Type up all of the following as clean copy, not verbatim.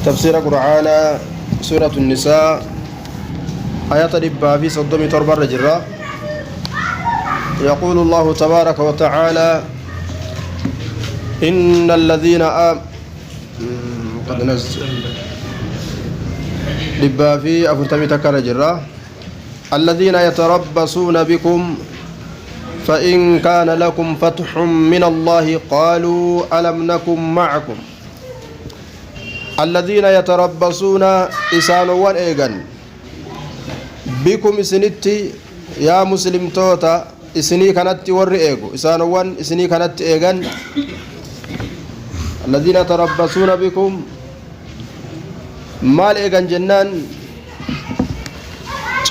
تفسير قرآن سورة النساء آيات ربا في صدوم تربى الرجرة. يقول الله تبارك وتعالى إن الذين قد نزل ربا في أفرتمي تكر جرة الذين يتربصون بكم فإن كان لكم فتح من الله قالوا ألم نكن معكم الذين يتربصون إسانوان إيغان بكم إسنتي يا مسلم توتا إسني كانت ور إيغو إسانوان إسني كانت إيغان الذين يتربصون بكم مال إيغان جنان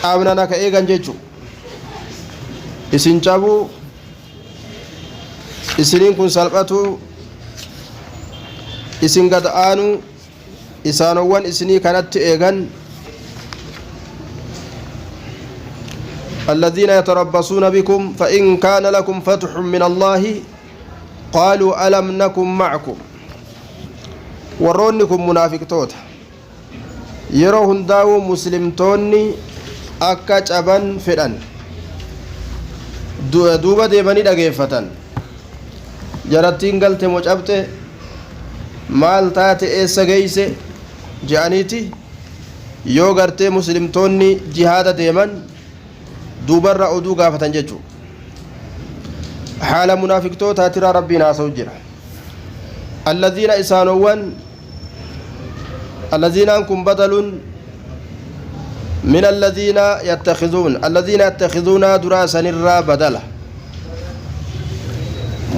caabna naka eegan jechu isin cabu isinin kun salphatu isin gad aanu isaanowwan isinii kanatti eegan الذين يتربصون بكم فإن كان لكم فتح من الله قالوا ألم نكن معكم ورونكم منافق توتا يروهن داو مسلم توني akka caban fedhan duuba deemanii dhageeffatan jarattiin galte moo cabte maal taate eessa geeyse je'aniiti yoo gartee muslimtoonni jihaada deeman duubarra oduu gaafatan jechuu haala munaafiqtootaatira rabbiin haasa'u jira alladhiina isaanowwan alladhiinaan kun badalun من الذين يتخذون دراسا الرا بدلا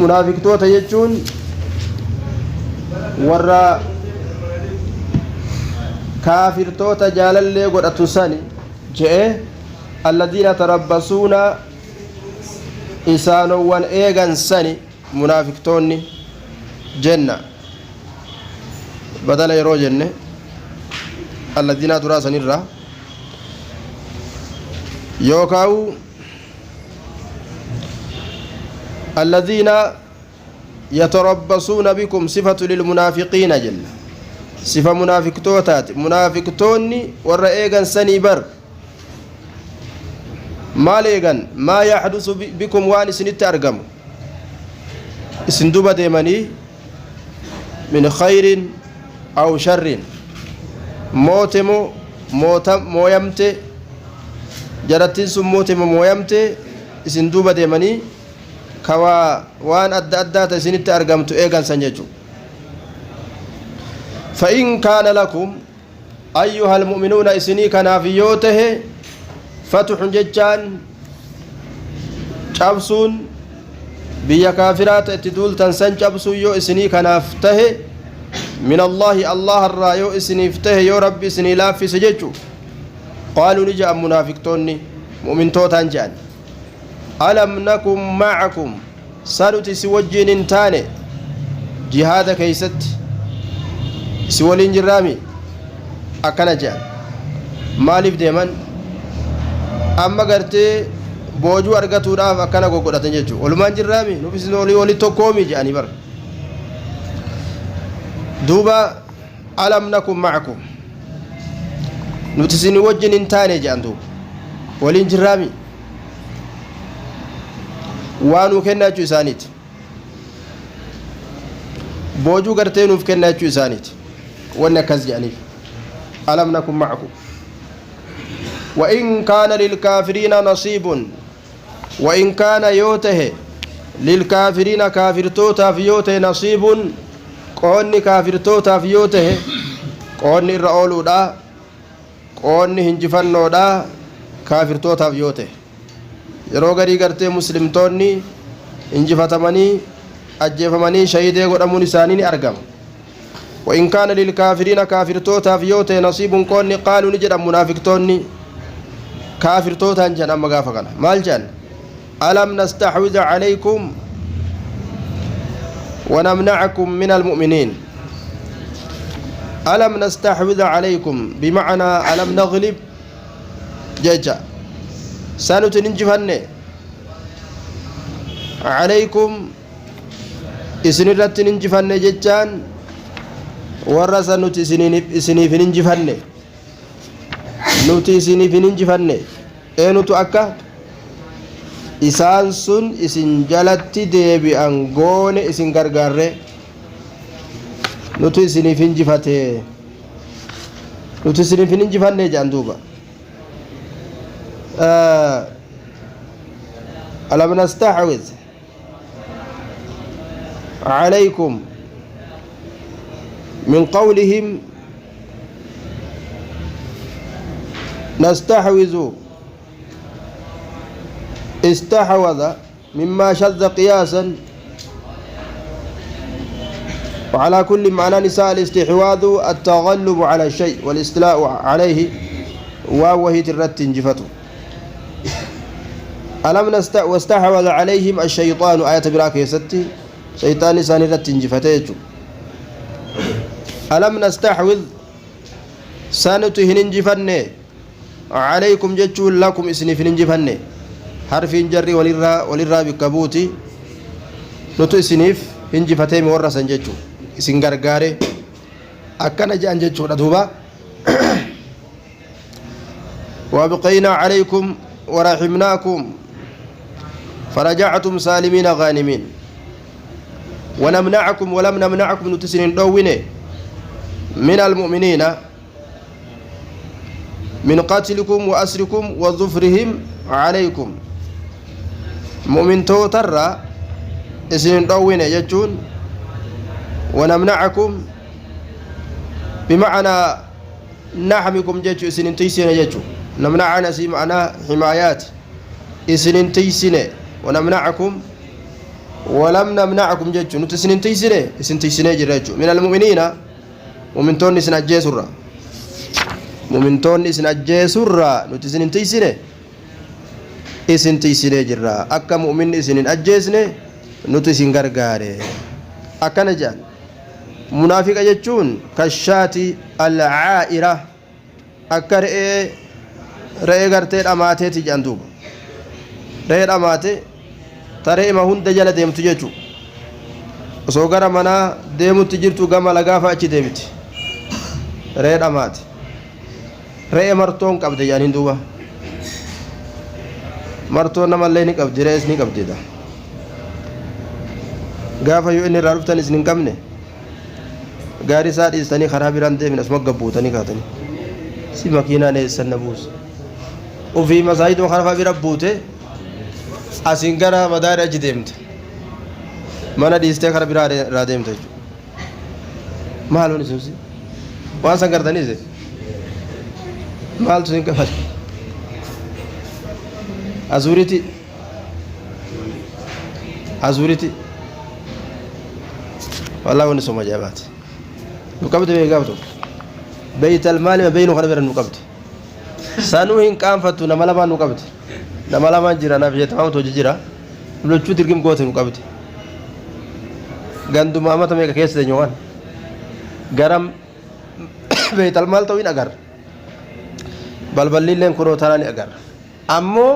منافق توتا يجون ورا كافر توتا جالل لي قد أتساني جاء الذين تربصون إسانو وان إيغان ساني منافق توني جنة بدلا يرو جنة الذين دراسا الرا يوكاو الذين يتربصون بكم صفة للمنافقين جل صفة منافق توتات منافق توني ورئيغان سنيبر ما ليغان ما يحدث بكم وان سنت أرقم سندوبة ديماني من خير أو شر موتمو مويمتي jarattiin sun mooyamte isin duuba deemanii kawaa waan adda addaata isinitti argamtu eegansan jechuudha fa'in kaana lakum ayyuhal mu'minuuna isinii kanaaf yoo tahe fatuxun jechaan cabsuun biyya kaafiraata itti duultan san cabsuun yoo isinii kanaaf tahe min allaahi allah irraa yoo isiniif tahe yoo rabbi isinii laaffise jechuudha قالوا نجا منافقتوني مؤمن توتان جان ألم نكن معكم سالوتي سوجين انتاني جهاد كيست سوالين جرامي أكنا جان مالف ديمان أما قرتي بوجو أرغتو راف أكنا قوقودا تنججو ولمان جرامي نفس نولي توقومي جاني بر دوبا ألم نكن معكم nuti isin wajjin hin taane jedhantu waliin jirraami waanuu kennachuu isaaniiti boojuu gartee nuuf kennachuu isaaniiti wanni akkas jedhaniif alam nakun ma'akum وإن كان للكافرين نصيب وإن كان يوته للكافرين كافر توتا في يوته نصيب قوني كافر توتا في يوته قوني الرؤولو دا qoonni hinjifannoodha kaafirtootaaf yoo ta'e yeroo garii gartee muslimtoonni hinjifatamanii ajjeefamanii shahidee godhamuun isaanii ni argama وإن كان للكافرين كافرتوتا في يوته نصيب قوني قالوا نجد منافقتوني كافرتوتا جن أما غافقنا مال جن ألم نستحوذ عليكم ونمنعكم من المؤمنين ألم نستحوذ عليكم بمعنى ألم نغلب ججا سنتنجفن عليكم إسنرت ننجفن ججان warra san nuti isiniif hin injifanne nuti isiniif hin injifanne eenutu akka isaan sun isin jalatti deebi'an goone isin gargaarre nuti isiniif injifate nuti isiniif hin injifanne jedhan duuba alam nastahwiz عليكم من قولهم نستحوذ استحوذ مما شذ قياسا وعلى كل معنى نساء الاستحواذ التغلب على الشيء والاستيلاء عليه وهي ترت جفته ألم واستحوذ عليهم الشيطان آية براك يا ستي شيطان ساني رت جفته ألم نستحوذ سانت هننجفني عليكم جتشول لكم اسني فننجفني حرف جري وللرا بكبوتي نتو اسنيف هنجفتي مورسا جتشو اسن غرغاري أكنا جان جتشو دوبا وابقينا عليكم ورحمناكم فرجعتم سالمين غانمين ونمنعكم ولم نمنعكم نتسنين دوينه من المؤمنين من قتلكم وأسركم وظفرهم عليكم مؤمن توتر اسنين دوينه يجون ونمنعكم بمعنى نحمكم جيتشو اسنين تيسين يجو نمنعنا سي معنى حمايات اسنين تيسين ونمنعكم ولم نمنعكم جيتشو نتسنين تيسين اسن تيسين جريتشو من المؤمنين مؤمنتون اسن اجيسرا مؤمنتون اسن اجيسرا نتسنين تيسين اسن تيسين جرا اكا مؤمن اسن اجيسني نتسن غرغاري اكا نجان منافق جيتشون كالشاتي العائرة اكا رئي غرتي اماتي تجان دوبا رئي اماتي taree ima hunda jala deemtu jechu osoo gara manaa deemutti jirtu gama lagaafa achi deemti ree dhamaati ree martoon qabde jaaniin duuba martoon namallee ni qabdi rees ni qabdida gaafa yoo inni irraa dhuftan isin hin qabne gaarii isaa dhiistanii karaa biraan deemin asuma gabbuutanii kaatanii si makiinaan eessan na buusa ofii masaajiduma karaa bira buute asin gara madaara achi deemte mana dhiistee kara biraa irraa deemte jechuudha maaloon isinsi waan san gartaniise maaltu sin qabate azuuriti walaa wanni soma jaabaate nu qabde bee gaaftu beeytal maalima beeynu kana bira nu qabde sanuu hin qaanfattu nama lamaan nu qabde nama lamaan jira naaf jettamaam toji jira lolchuu dirgim goote nu qabde ganduma amata meeqa keessa teenyu waan garam beeytal maal ta'uu hin agar balballiilleen kunoo tanaa ni agar ammoo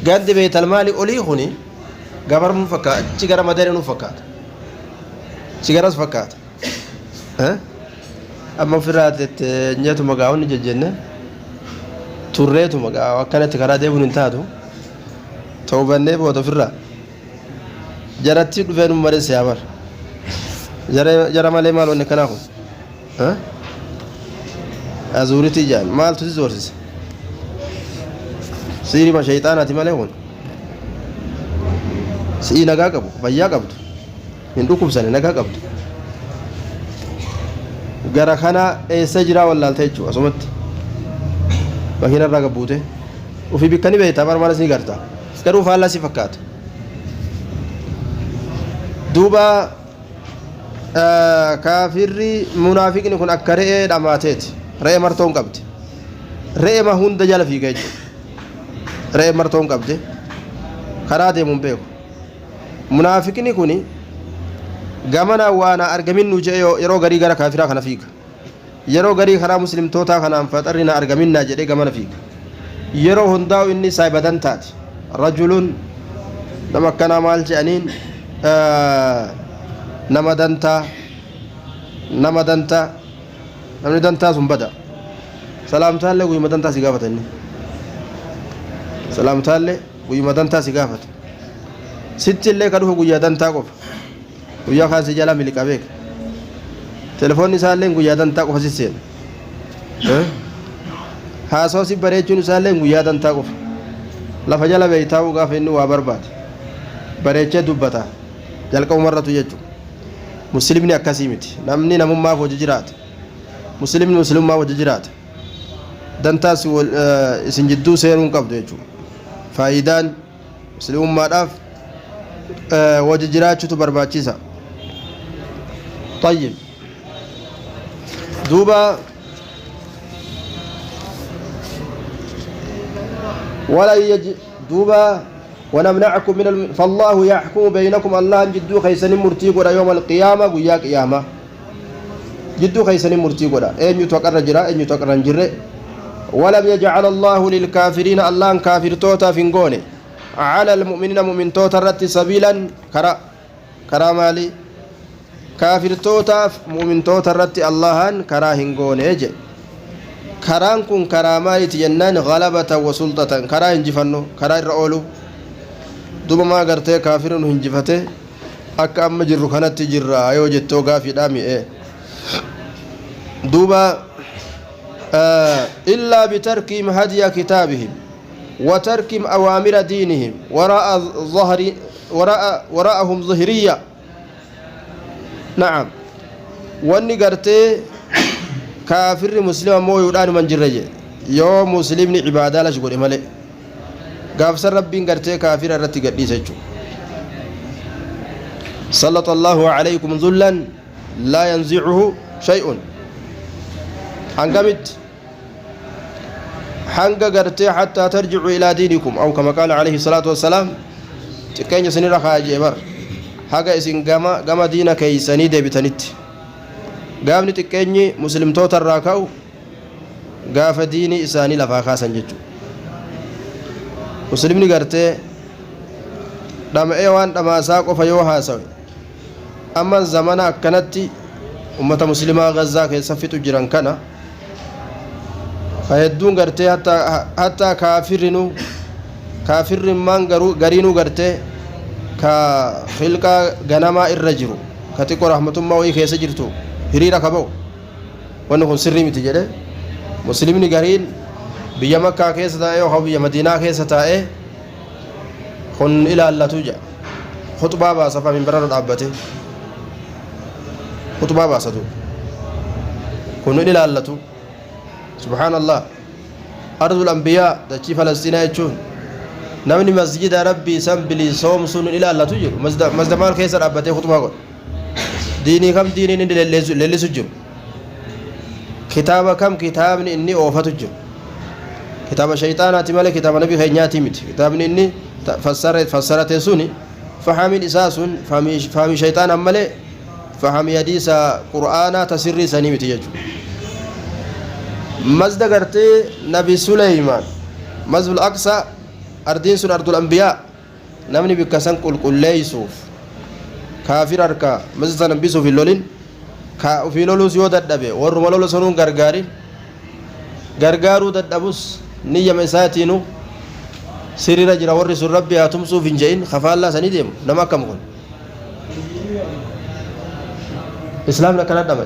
gandi beeytal maali olii kuni gabar nu fakkaata achi gara madarii nu fakkaata achi garas fakkaata amma ofirraa tette nyeetuma gaa'onni jejjenne turreetuma gaa'oo akkanatti karaa deemuun hin taatu ta'uu bannee booda ofirraa jaratti dhufee nu mareesse yaamar jara malee maal wanni kanaa kun azuuritii jaan maaltu si zoorsise siirima shayxaanaati malee kun si'ii nagaa qabu fayyaa qabdu hin dhukkubsane nagaa qabdu gara kana eessa jiraa wallaaltee jechuudha asumatti makiina irraa gabbuute ofii bikkanii beektaa marmaras ni garta garuu faallaa si fakkaata duuba kaafirri munaafiqni kun akka re'ee dhamaateeti re'ee martoon qabde re'ee ma hunda jala fiiga jechuudha re'ee martoon qabde karaa deemuun beeku munaafiqni kuni gamana waan argamin nu jee yeroo garii gara kaafiraa kana fiiga yeroo garii karaa muslimtootaa kanaan faxarri na argaminna jedhee gamana fiiga yeroo hundaa'u inni saayibadan taate rajulun nama akkanaa maal jedhaniin nama dantaa nama dantaa namni dantaa sun bada salaamtaallee guyyuma dantaa si gaafata inni salaamtaallee guyyuma dantaa si gaafata sitti illee ka dhufu guyyaa dantaa qofa guyyaa kaan si jala miliqa beeka telefoonni isaallee guyyaa dantaa qofa sisseena haasoo si bareechuun isaallee guyyaa dantaa qofa lafa jala beeytaa'uu gaafa inni waa barbaade bareechee dubbata jalqabumarratu jechuudha muslimni akkasii miti namni namummaaf hojii jiraata muslimni muslimummaa hojii jiraata dantaas isin jidduu seenuu hin qabdu jechuudha faayidaan muslimummaadhaaf hojii jiraachuutu barbaachisa طيب دوبا ونمنعكم فالله يحكم بينكم الله جدو خيسن مرتي قدا يوم القيامة ويا قيامة جدو خيسن مرتي قدا أين يتوقر جرا أين يتوقر جرا ولم يجعل الله للكافرين الله كافر توتا فينغوني على المؤمنين مؤمن توتا رت سبيلا كرا مالي كافر توتا مؤمن توتا رت الله كرا هنغوني جي كران كن كرامالي تجنان غلبة وسلطة كرا هنجفنو كرا الرؤولو دوبا ما غرتي كافر هنجفته akka amma jirru kanatti jirra yoo jettoo gaafiidhaa mi'e duuba illaa bitarkihim hadiya kitaabihim wa tarkihim awaamira diinihim waraa'ahum zahiriyya na'am wanni gartee kaafirri muslima mooyuudhaan man jirre je yoo muslimni ibaadaa lash godhe malee gaafsan rabbiin gartee kaafira irratti gadhiisa jechuudha سلط الله عليكم ذلا لا ينزعه شيء حنقمت حنق قرتي حتى ترجعوا إلى دينكم أو كما قال عليه الصلاة والسلام تكين سنير خاجي بر حقا إسن قام دينك يسني دي بتنت قامني تكيني مسلم توتر راكو قاف ديني إساني لفاقا سنججو مسلمني قرتي دام ايوان دام ساقو فيوها سوي أما الزمان كانت أمة مسلمة غزة كيسفت جيران كان فيدون غرتي حتى كافر من غرينو غرتي كخلقا غنما الرجل كتيكو رحمة الله ويكيس جرتو هريرا كبو ونكون سري متجده مسلمين غرين بيا مكة كيس تاء أو بيا مدينة كيس تاء خن إلى الله توجا خطبة باسفا من برر العبته خطبة باسطو خن إلى الله تو سبحان الله أرض الأنبياء دشي فلسطين يجون نمني مسجد ربي سنبلي صوم سن إلى الله توجا مزد مال كيس العبته خطبة قول ديني كم ديني للي سجل كتاب كم كتاب إني أوفتجو كتاب شيطانات مالك كتاب نبي خينياتي مت كتاب إني فسرت سوني فحامي إساس فحامي شيطان أمالي فحامي حديث قرآن تسري سنيم تيجو مزد قرتي نبي سليمان مزد الأقصى أردين سن أرض الأنبياء نمني بكسان كل ليسوف كافر أركا مزد نبي سوف اللولين في لولوس يو ددبه ورما لولوس سنون غرغارو ددبوس نية مساتينو سريرا جرا ورس ربي اتمسو فينجين خفا الله سني ديم نما كم كون اسلام لا كلا دم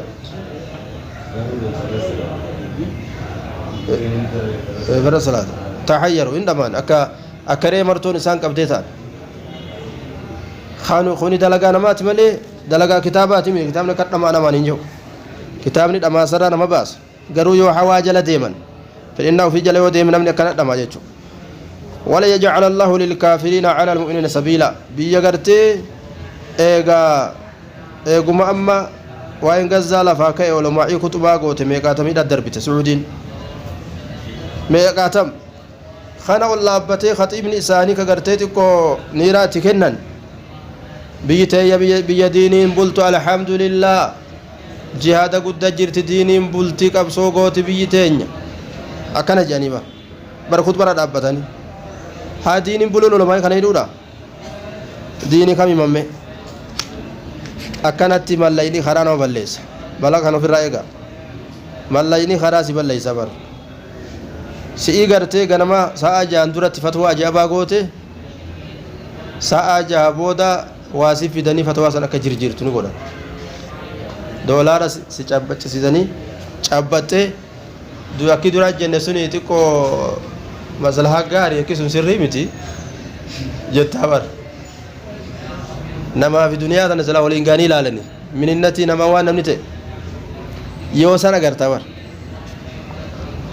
برا صلاه تحيروا عندما اكري مرتون انسان قبديتا خانو خوني دلغا نمات ملي دلغا كتابات من كتابنا كدما انا مانينجو كتابني دما سرا نما باس غرو يو حواجل ديمن فانه في جلو ديمن من كان دما جچو ولا يجعل الله للكافرين على المؤمنين سبيلا بيغرتي ايغما اما وين غزال فاكاي ولا معي كتبا غوت ميقاتم دربته سعودين ميقاتم خنا والله بتي خطيب نساني كغرتي كو نيراتي كنن بيتي بيدينين بلت الحمد لله جهاد قد جرت دينين بلتي قبسو غوت بيتين اكن جانبا برخوت برا دابتاني ها دينين بلون لما كان يدودا ديني كم ممه اكنت مليني خرانو بليس bala kan ofirraa eega mallayni kharaasi ballaysa bar si'ii gartee ganama sa'a jaan duratti fatwaa ajaa'ibaa goote sa'a jaha booda waasii fidanii fatwaa san akka jirjiirtu ni godhan doolaara si cabbachisiisanii cabbattee akki dura jenne suni xiqqoo maslahaa gaarii akkisum sirrii miti jettaa bar namaa fi duniyaa tana silaa waliin gaanii ilaalani mininnatii namaa waan namni ta'e yoo sana gartaa bar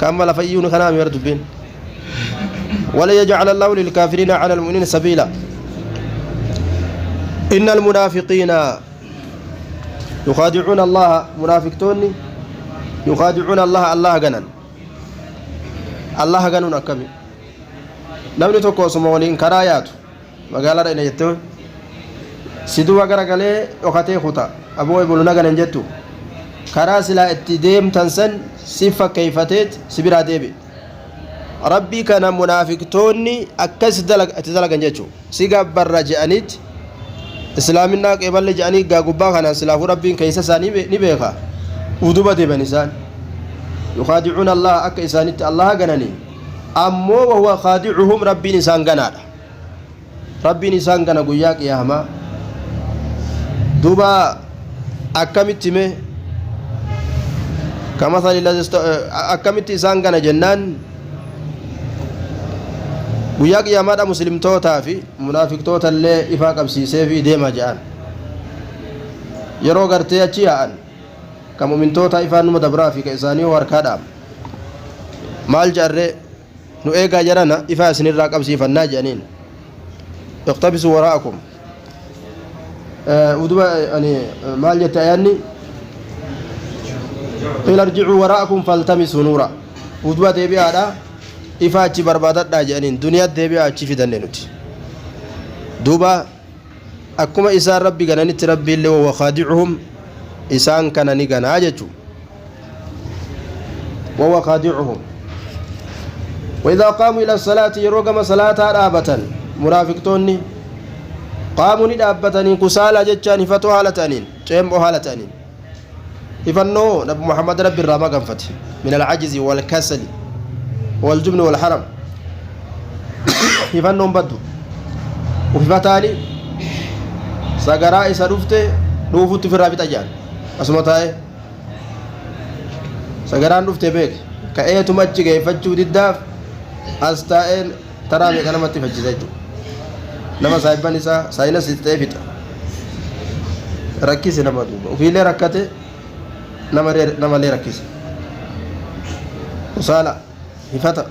كما لفيون كلام يردبين ولا يجعل الله للكافرين على المؤمنين سبيلا إن المنافقين يخادعون الله منافقتوني يخادعون الله جنن الله جنون أكمل لم نتوقع سمولين كرايات وقال رأينا يتو سيدو وقرأ قال وقتي خطأ أبوي بلونا جنن جتو كراسلا اتديم تنسن صفة كيفتت سبرا ديبي ربي كان منافقتوني أكس اتدلق نجتو سيقا برجعنيت إسلامنا قبل جاني قاقبا كان سلاف ربي كيسا ساني نبيخا ودوبة ديبا نسان يخادعون الله أكا إسانيت الله غناني أمو وهو خادعهم ربي نسان غنانا ربي نسان غنا قياك يا هما دوبا أكامت مي كمثل الذي أكملت إسان كان جنان وياك يا مادا مسلم توتا في منافق توتا اللي إفاق أبسيسي في ديما جان يرو غرتي أجيان كمؤمن توتا إفان مدبرا في كإساني واركادام مال جارة نو إيقا جرانا إفا سنين راك أبسيفا ناجانين اقتبسوا وراءكم ودوا يعني مال جتاياني قيل ارجعوا وراءكم فالتمسوا نورا ودوا ديبي هذا إفاتي بربادات داجانين دنيا ديبي أتشي في دنينوت دوبا أكما إسان ربي غنانيت ربي اللي هو خادعهم إسان كانني غناجتو وهو خادعهم وإذا قاموا إلى الصلاة يروغم صلاة رابة منافقتوني قاموا ندابتني كسالة جتشاني فتوى هالتانين تيمبو هالتانين إفنو نبي محمد ربي الرامة قنفت من العجز والكسل والجبن والحرم إفنو بدو وفي فتاني سقراء سرفت روفت في الرابط أجان أسمتاي سقراء رفت بيك كأية تمجي يفتشو دداف أستائن ترامي كلمة تفجزيتو نما سايبان إسا ساينا ستيفت ركيس نما دوبا وفي لي ركته nama lee rakkisa usaala ifata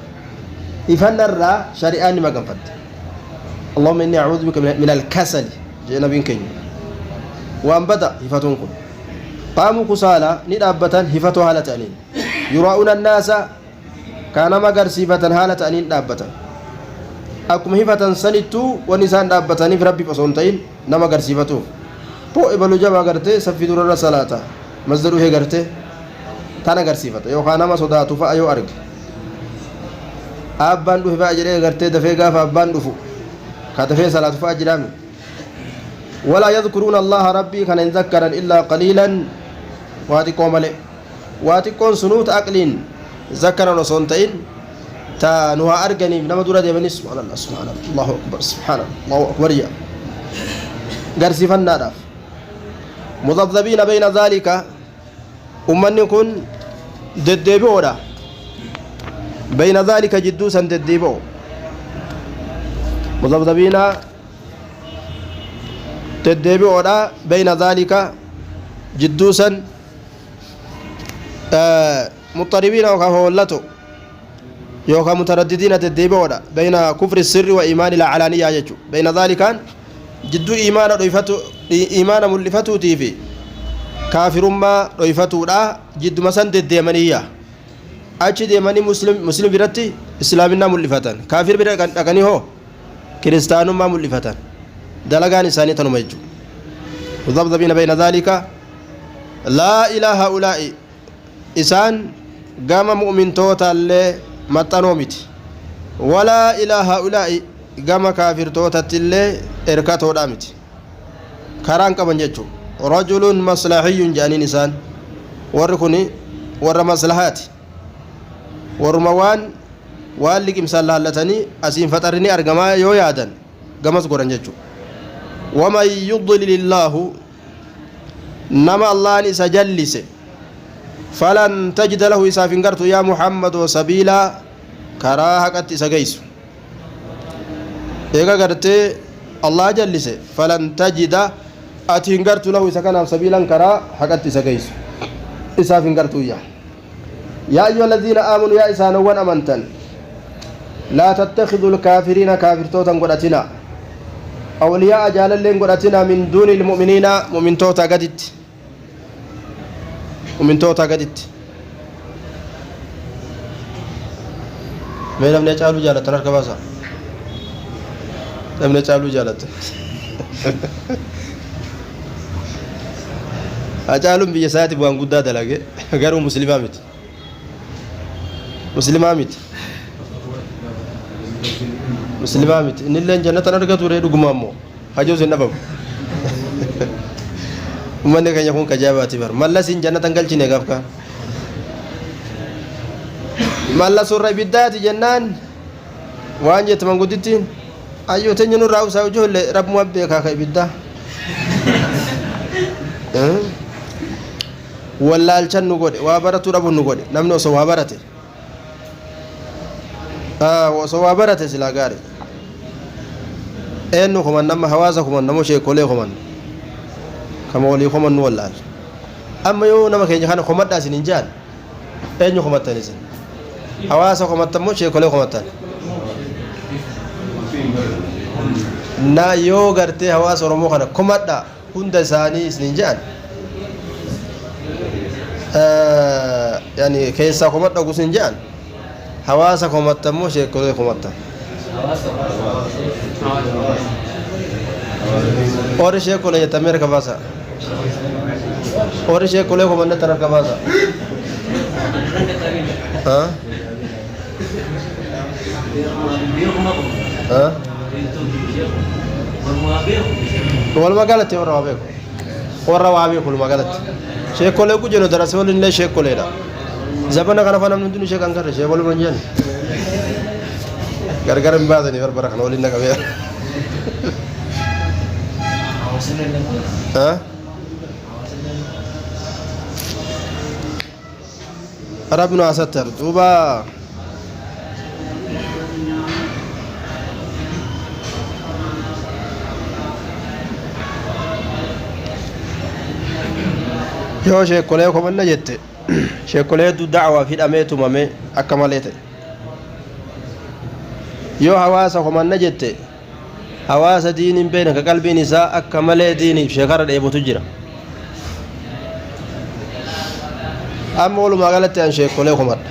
ifannarraa shari'aan nima ganfatte allahumma inni a'udhu bika min al-kasal jee nabiin keenya waan bada hifatuun kun qaamu kusaala ni dhaabbatan hifatoo haala ta'aniin yuraa'una annaasa kaanama agarsiifatan haala ta'aniin dhaabbatan akkuma hifatan sanittuu wan isaan dhaabbataniif rabbiif osoo hin ta'in nama agarsiifatuuf poo ibalu jaba agartee saffii durarra salaata masdaru hee garte tan agarsiifata yookaan nama sodaatu fa'a yoo arge abbaan dhufe fa'a jedhee gartee dafee gaafa abbaan dhufu ka dafee salaatu fa'a jedhame ولا يذكرون الله ربي كان يذكرا إلا قليلا واتقوا ملئ واتقون سنوت أقلين ذكرا وصنتين تا نها أرجني نما دورا دي بني سبحان الله سبحان الله الله أكبر سبحان الله أكبر يا قرسي فنادا مذبذبين بين ذلك أمني كن ددبودا بين ذلك جدوسا ددبو مذبذبين ددبودا بين ذلك جدوسا مضطربين وكهولتو يوكا مترددين ددبودا بين كفر السر وإيمان العلانية يجو بين ذلك جدو إيمان ملفتو تيفي كافر ما ريفتو لا جد مسان ديمانية أشي ديماني مسلم براتي إسلامنا ملفتان كافر براتي هو كريستان ما ملفتان دلغان إنساني تنميجو مذبذبين بين ذلك لا إله هؤلاء إسان قام مؤمن توتا اللي متنومت ولا إله هؤلاء قام كافر توتا اللي إركاتو دامت كران كمان جيتشو رجل مصلحي جاني نسان وركني ور مصلحات ورموان واللي كمسال لالتني أسين فترني أرجما يو يادن جمس قرن جتشو وما يضلل الله نما الله نسجلس فلن تجد له إسافنجرت يا محمد وسبيلا كراهة سجيس إيجا قرت الله جلس فلن تجد أتنجرت له إسكان سبيلا كراهة سجيس إسافنجرت يا أيها الذين آمنوا يا إسان وان أمنتن لا تتخذوا الكافرين كافر توتا قرأتنا أولياء جالا لين قرأتنا من دون المؤمنين مؤمن توتا قدت ومن توتا قدت ما لم نجعلوا جالة نرك باسا لم نجعلوا جالة أجعلهم بيساتي بوان قداد لك غيروا مسلمات مسلمات مسلمات إن الله جنة نرجع توري دعمامو هجوز النبض ومن كان يكون كجاباتي بر مالا سين جنة تنقل شيء نعرفك مالا سورة بداية جنان وانجة تمانقودتين أيوة تنجنو راو ساوجو رب موابي كاكا بدا ولا الشن نقول وابرة رب نقول نمنو سو وابرته وسو وابرته سلاغاري إنه كمان نما حواسه كمان نمو شيء كله كمان كما ولي كمان ولا أما يو نما كيني خان كمان داس نينجان إنه كمان تنيسن حواسه كمان تمو شيء كله كمان تان نا يو غرتي حواس ورمو خان كمان دا هندا ساني نينجان يعني كيسا كمان دا غسنجان حواسه كمان تمو شيء كله كمان تان और शेख को ले जाता मेरे का पासा और शेख को ले को बंदे तरफ का पासा हाँ हाँ वल मगालत है और वाबे को मगालत शेख को ले कुछ जो दरअसल वो ले शेख को ले रहा ज़बान का नफा नमूने शेख अंकर शेख बोल रंजन घर-घर में बात नहीं बरबर खाना वाली ना कभी हाँ अरब नो आसतर दुबा यो शेख कोले को बनना जेते शेख कोले दु दावा फिर अमे तुम अमे अकमलेते yoo hawaasa homanna jette hawaasa diiniin beena ka qalbiin isaa akka malee diiniif sheekara dheebotu jira amma walumaa galatti an sheekolee komadha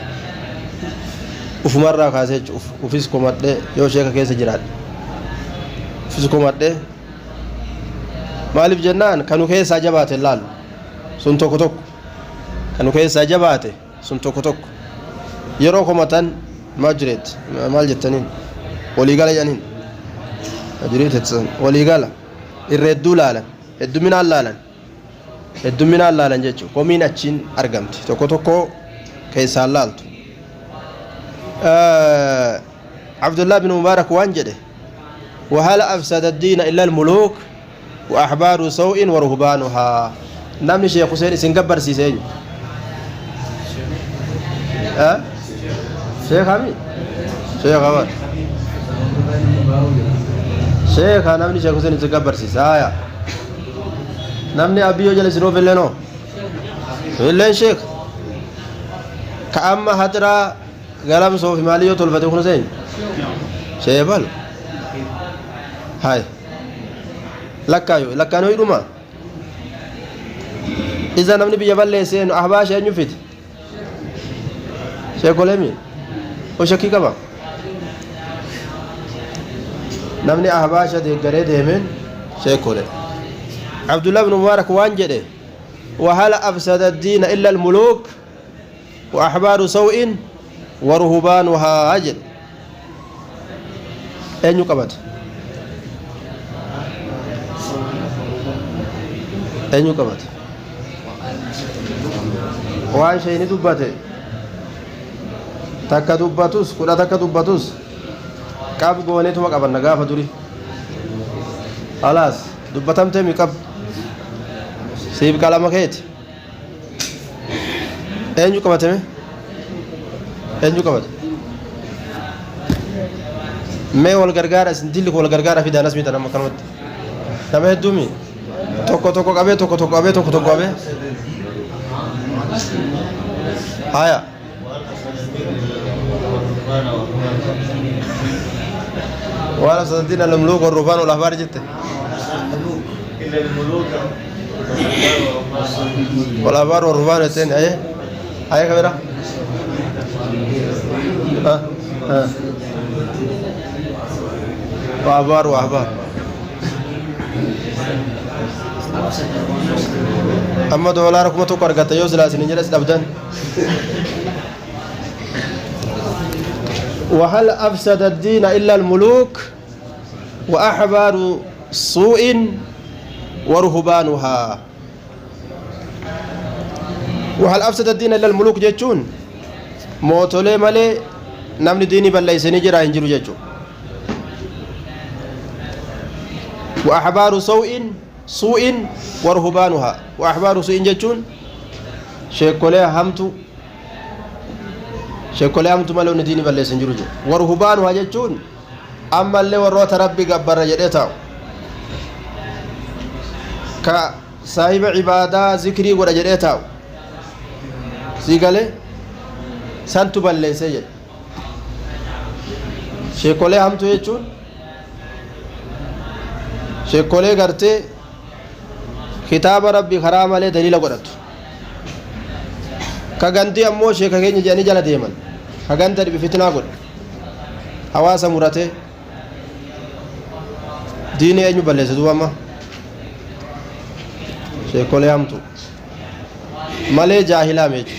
ufumarraa kaasee ufis komadhe yoo sheeka keessa jiraadhe ufis komadhe maaliif jennaan kanu keessaa jabaate laalu sun tokko tokko kanu keessaa jabaate sun tokko tokko yeroo komatan maal jireet maal jettaniin وليقال جانين أجريت تسن وليقال الردو لالا الدمين لالا الدمين لالا جتشو كومين أتشين أرجمت توكو توكو كيسال لالت عبد الله بن مبارك وانجده وهل أفسد الدين إلا الملوك وأحبار سوء ورهبانها نمني شيخ حسين سنكبر سيسين شيخ حميد شيخ حمد شيخ نمني شيخ حسين سنكبر سيسايا نمني أبيو جلس روف اللينو اللين شيخ كأما هدرا قلم صوف ماليو تلفتي خنسين شيبال هاي لكانو يدوما إذا نمني بيجبال لسين أحباش ينفت شيخ ولمي وشكي كما نمني أحباش دي قريد همين شيخ ولي عبد الله بن مبارك وانجده وهل أفسد الدين إلا الملوك وأحبار سوء ورهبانها أجل أين يقبض أين يقبض waan shayni dubbate takka dubbatus kudha takka dubbatus qab gooneetuma qabanna gaafa duri alaas dubbatamte mi qab siif qalama keeti eenyu qabatame eenyu qabate mee wal gargaara isin dilli wal gargaara fidaanas miidha nama kanumatti nama hedduumi tokko tokko qabee tokko tokko qabee tokko tokko qabee haya wala sadantina al-muluk war-ruhban wal-ahbar jette wal-ahbar war-ruhban eteen aye kabira wa-ahbar wa-ahbar amma doolaara kuma tokko argatta yoo silaa isin jedhes dhabdan وهل أفسد الدين إلا الملوك وأحبار سوء ورهبانها وهل أفسد الدين إلا الملوك جتون موتولي مالي نمني ديني بل ليس نجرى ينجر جتون وأحبار سوء ورهبانها وأحبار سوء جتون شيكولي همتو sheekolee hamtu malee onni diini balleessan jiru jiru warhubaanu haa jechuun ammallee warroota rabbi gabbarra jedhee taa'u ka saahiba cibaadaa zikrii godha jedhee taa'u sii galee santu balleessee jedhe sheekolee hamtu jechuun sheekolee gartee kitaaba rabbi karaa malee daliila godhatu kaganti ammoo sheeka keenya jedhanii jala deeman kaganta dhibi fitnaa godhe hawaasa murate diini eenyu balleesse duuba amma sheekolee hamtu malee jaahilaa meechu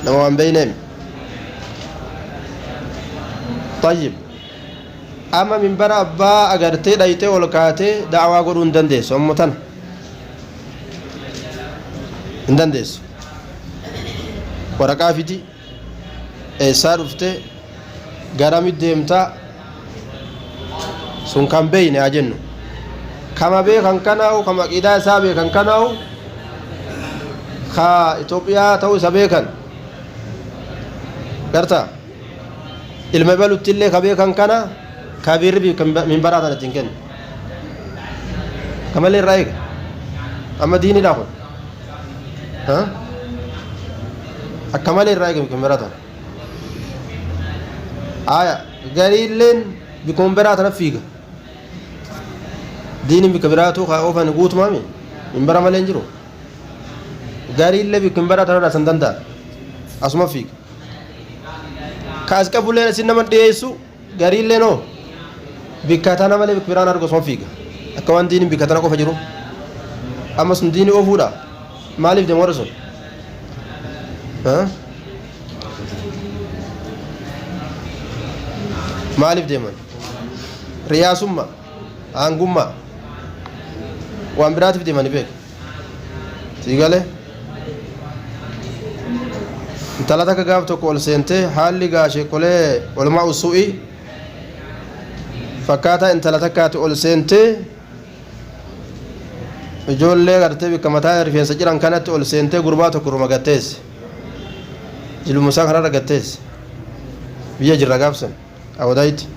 nama waan beeyneemi tayyib amma minbara abbaa agartee dhayxee ol kaatee da'awaa godhuu hin dandeessu ammoo tana hin dandeessu waraqaa fidi eessaa dhufte garamit deemtaa sun kan beeyne haa jennu kama beekan kanaa'u kama aqiidaa isaa beekan kanaa'u ka Itoophiyaa ta'uu isa beekan garta ilma baluttillee ka beekan kana kabirri minbaraa tana ittiin kennu kamallee irraa eega amma diinidhaa kun akka malee irraa eegame kan biraatan aya gariilleen bikuma biraa tana fiiga diinin bika biraatu kaa oofan guutumaami minbara malee hin jiru gariillee bikuma biraa tana dhaasan danda'a asuma fiiga kaas qabulleen isin nama dhiyeessu gariillee noo bikka tana malee bikka biraan argu asuma fiiga akka waan diinin bikka tana qofa jiru amma sun diini oofuudha maaliif deemu warra sun maaliif deeman riyaasummaa aangummaa waan biraatiif deemani beek sii galee intala takka gaaf tokko ol seentee haalli gaashee qolee olmaa usu'i fakkaataa intala takkaati ol seentee ijoollee gartee bikka mataa rifeensa jiran kanatti ol seentee gurbaa tokko ruma gatteesse jilumusaa kanarra gatteesse biyya jirra gaafsan awdayti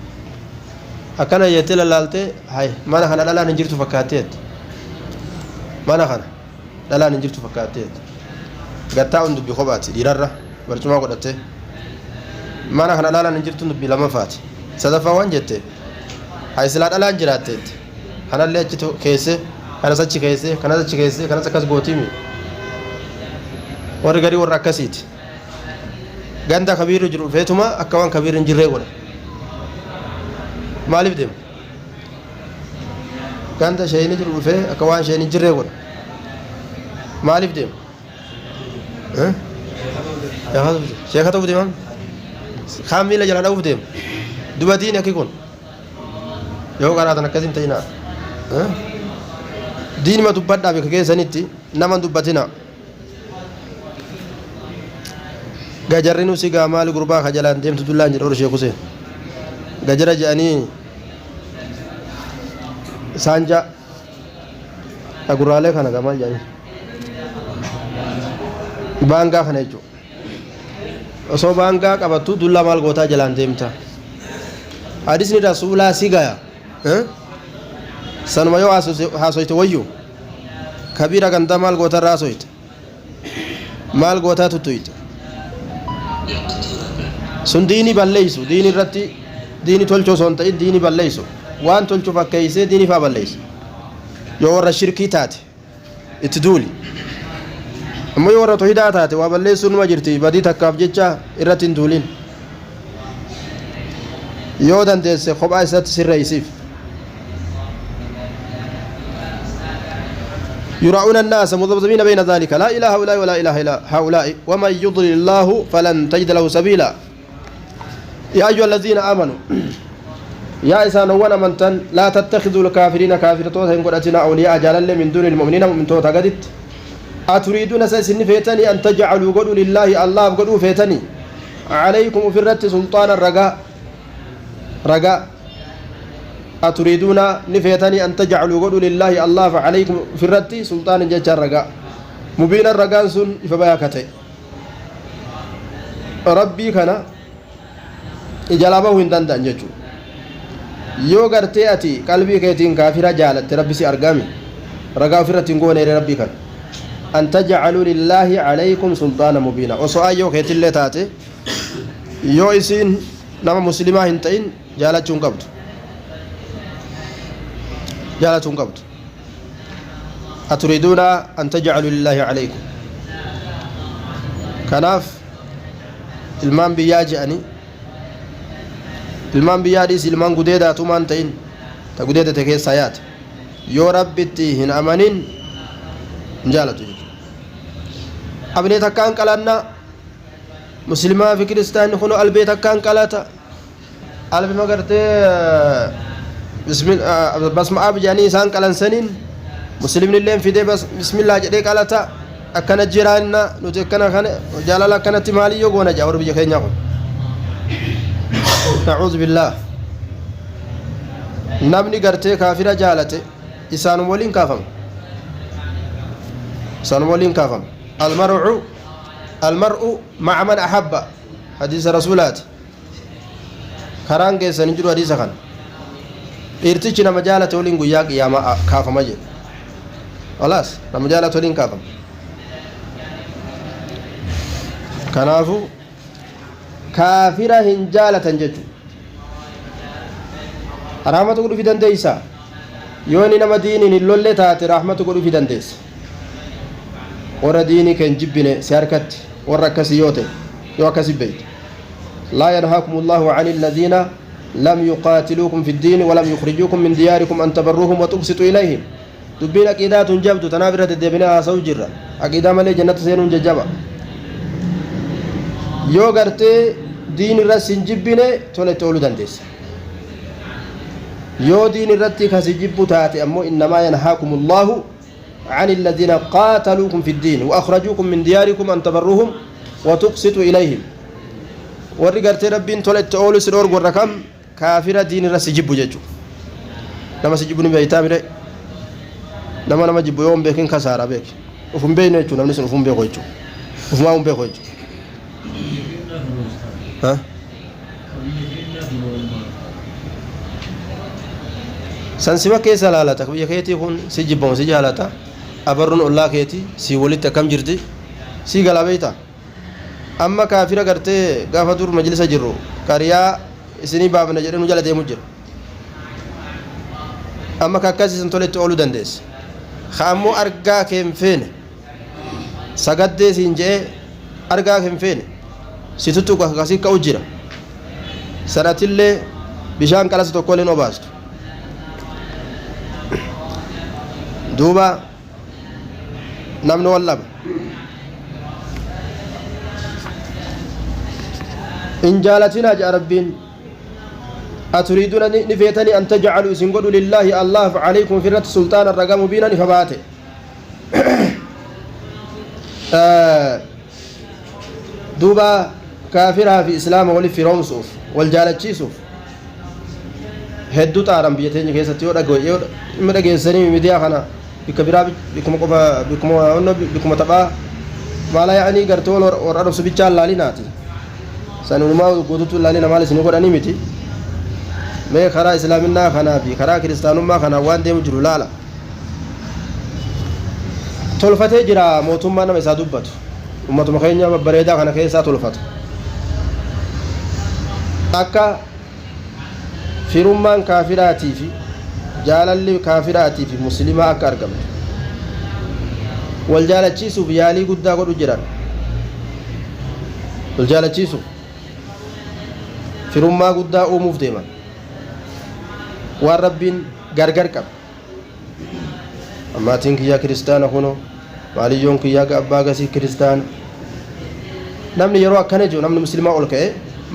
akkana jettee lalaaltee hay mana kana dhalaan hin jirtu fakkaatteet mana kana dhalaan hin jirtu fakkaatteet gattaa on dubbi kophaati dhiirarra barcumaa godhattee mana kana dhalaan hin jirtu dubbi lamaffaati sadaffaa waan jette hay silaa dhalaan jiraatteet kanallee achi keesse kanas achi keesse kanas achi keesse kanas akkas gootiimi warri garii warra akkasiiti ganda kabiiru jiru feetuma akka waan kabiiru hin jirree godha maaliif deemu ganda sheeyini jiru dhufee akka waan sheeyini hin jirree godha maaliif deemu sheeka ta'uuf deeman kaan miila jala dha'uuf deemu dubatiin akki kun yoo qaraatan akkas hin ta'inaa diinima dubbadhaa bika keessanitti nama dubbatina gajarrinu si gaamaali gurbaa kajalaan deemtu dullaan jedhu orshee kuseen gajara jedhanii saanja aguraalee kana gamal jedhanii baangaa kana jechuudha osoo baangaa qabattu dullaa maal gootaa jalaan deemta hadisni rasuulaa si gaya sanuma yoo haasoyte wayyu kabiira ganda maal gootaa irraa haasoyte maal gootaa tuttuyte sun diini balleeysu diini irratti diini tolchoo osoo hin ta'in diini balleeysu waan tolchu fakkeeysee diini faa balleeysu yoo warra shirkii taate itti duuli ammoo yoo warra tohidaa taate waa balleessuun numa jirti badii takkaaf jecha irratti hin duulin yoo dandeesse kophaa isatti sirreeysiif يراؤون الناس مذبذبين بين ذلك لا إله هؤلاء ولا إله إلا هؤلاء ومن يضلل الله فلن تجد له سبيلا يا أيها الذين آمنوا يا إسان وانا من تن لا تتخذوا الكافرين كافرتوتا إن قرأتنا أولياء جالا من دون المؤمنين ومن توتا قدت أتريدون سيسن فيتني أن تجعلوا قدوا لله الله قدوا فيتني عليكم في الرت سلطان رجاء أتريدون نفيتني أن تجعلوا قدوا لله الله فعليكم في الرت سلطان ججار رجاء مبين الرجاء سن فبياكتي ربي كان إجلابه هندان دانجو yoo gartee ati qalbii keetiin kaafira jaalatte rabbi si argami ragaa ofirratti hin goone rabbii kan an tajcaluu lillaahi calaykum sulxaana mubiina osoo ayyoo keetillee taate yoo isiin nama muslimaa hin ta'in jaalachuu hin qabdu aturiiduuna an tajcaluu lillaahi calaykum kanaaf ilmaan biyyaa je'anii ilmaan biyyaadhiis ilmaan gudeedaatumaan ta'in ta gudeedate keessaa yaate yoo rabbitti hin amanin hin jaalatu jechuudha abnee takkaan qalanna muslimaa fi kiristaanni kun albee takkaan qalata albima gartee basma'aaf jedhanii isaan qalansaniin muslimni illeen fidee bismillaa jedhee qalata akkana jiraanna nuti akkana kana jaalala akkanatti maaliyyoo goona jaa warra biyya keenyaa kun نعوذ بالله نمني قرتي كافرة جالته إسان مولين كافم المرء مع من أحب حديث رسولات كران كيسا نجروا حديث خان ارتيش نمجالة ولين قياق ياما كافم مجد خلاص نمجالة ولين كافم كنافو كافرة هنجالة جتو رحمة قلو في دنديسا يوني نما ديني نلولي تاتي رحمة قلو في دنديس ورا ديني كان جبني سياركت ورا كسيوتي يو كسيبيت لا ينهاكم الله عن الذين لم يقاتلوكم في الدين ولم يخرجوكم من دياركم أن تبروهم وتقسطوا إليهم دبين أكيدات جبتو تنافرة الدبناء سوجرة أكيدا مالي جنة سينون ججبا yoo gartee diin irratti hin jibbine toletti ooluu dandeessa yoo diin irratti kasi jibbu taate ammoo innamaa yanhaakumullahu عن الذين قاتلوكم في الدين وأخرجوكم من دياركم أن تبروهم وتقسطوا إليهم ورقرت ربين تولت أولو سرور ورقم كافر دين الرس جبو ججو لما سجبوني بيتامي لما جبو يوم بيكين كسارة بيك وفم بينو يجو نمني سنفم بيكو يجو وفم بيكو يجو ها سنسيما كيسا لالاتا بيا كيتي كون سي جبون سي جالاتا أبرون الله كيتي سي ولدت كم جرتي سي غلابيتا أما كافرة غرتي غافدور مجلس جرو كاريا سني باب نجر نجلا دي مجر أما كاكاسي سنتولت أولو دندس خامو أرجع كم فين سجد سينجي أرجع كم فين situtu kasi ka ujira sanatille bishaan qalas tokko leen obaastu duuba namni wallaba in jaalatina jaa rabbiin أتريدون نفيتني أن تجعلوا سنقول لله الله عليكم في الرت سلطان الرقم بينا نفباته دوبا كافرها في إسلام ولي في رومسوف والجالتشيسوف هدو تارم بيتين كيسة يودا قوي يودا إمدا جيساني ميديا خنا بكبيرا بكم قفا بكم أنو بكم تبا ما لا يعني قرتول ورأرب سبيتشال لالي ناتي سنونما قدوتو لالي نمالي سنقود أني ميتي مي خرا إسلامنا خنا في خرا كريستانوما خنا وان ديم جرو لالا تولفتي جرا موتوما نما إسا دبت أمة مخينيا بريدا خنا كيسا تولفت أكا firummaan kaafiraatii fi jaalalli kaafiraatii fi muslimaa akka argamtu wal jaalachiisuuf yaalii guddaa godhu jiran wal jaalachiisuuf firummaa guddaa uumuuf deeman waan rabbiin gargar qaba ammaatiin kiyyaa kiristaana kuno maaliyyoon kiyyaa abbaa gasii kiristaana namni yeroo akkana jiru namni muslimaa ol ka'e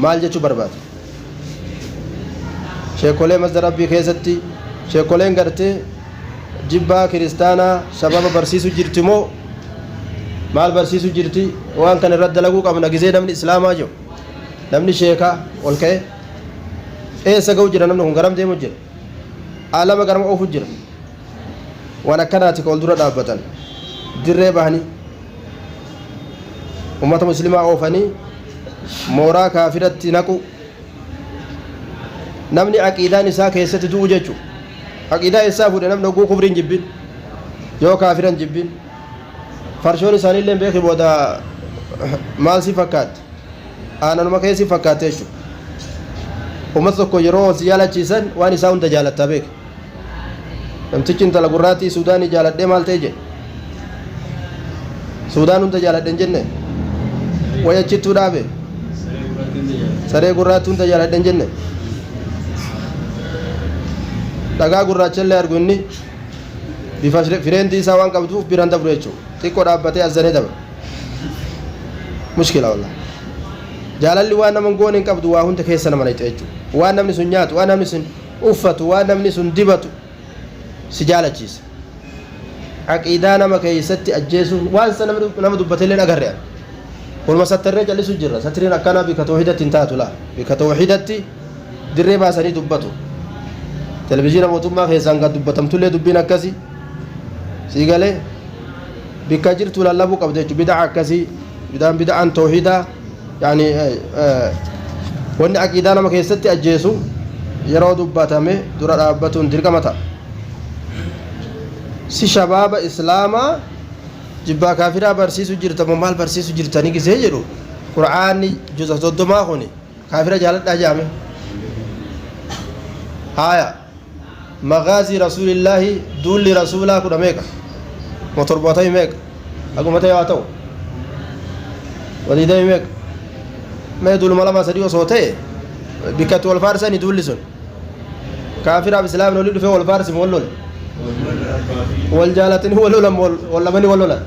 maal jechuu barbaada sheekolee masda rabbii keessatti sheekoleen gartee jibbaa kiristaanaa sababa barsiisu jirti moo maal barsiisu jirti waan kana irratti dalaguu qabna gizee namni islaamaa jiru namni sheekaa ol ka'e eessa ga'u jira namni kun garam deemu jira alama garama oofu jira waan akkanaati ka ol dura dhaabbatan dirree bahanii ummata muslimaa oofanii mooraa kaafiratti naqu namni aqiidaan isaa keessatti du'u jechu aqiidaa isaa fuudhe namni oguu kufriin jibbin yoo kaafiran jibbin farshoon isaaniillee beeki booda maal si fakkaatti aananuma kee si fakkaate jechu ummata tokko yeroo si jaalachiisan waan isaa hunda jaalattaa beek namtichi intala gurraattii suudaanii jaaladhee maal ta'e jedhe suudaan hunda jaaladheen jenne wayachittuu dhaabe saree gurraattii hunda jaaladheen jenne dhagaa gurraachallee argu inni bifa fireentii isaa waan qabduuf biraan dabru jechuudha xiqqoo dhaabbatee azzanee dabra mushkila wallah jaalalli waan nama goon hin qabdu waa hunda keessa nama nayxu jechuudha waan namni sun nyaatu waan namni sun uffatu waan namni sun dibatu si jaalachiisa aqiidaa nama keessatti ajjeesuun waan sa nama dubbatellee agarre kulma sattarree callisu jirra satiriin akkana bika tawhidatti hin taatu laa bika tawhidatti dirree baasanii dubbatu televizyiina mootummaa keessaan gad dubbatamtullee dubbiin akkasii sii galee bikka jirtu lallabuu qabda jechuudha bidaa akkasii bida'aan tawhidaa yaani wanni aqiidaa nama keessatti ajjeesu yeroo dubbatame dura dhaabbatuun dirqama ta'a si shabaaba islaamaa jibbaa kaafiraa barsiisu jirta moo maal barsiisu jirtanii gisee jedhu qur'aanni juza 30 kuni kaafira jaaladhaa jaame haya مغازي رسول الله دول رسولا كنا ميكا وتربطي ميكا أقوم متى يعطوا ودي داي ميكا ما يدول ملما سديو صوتي بكت والفارس يدول لسون كافر بإسلام نولد في والفارس مولول والجالتين هو لولا ولا بني ولا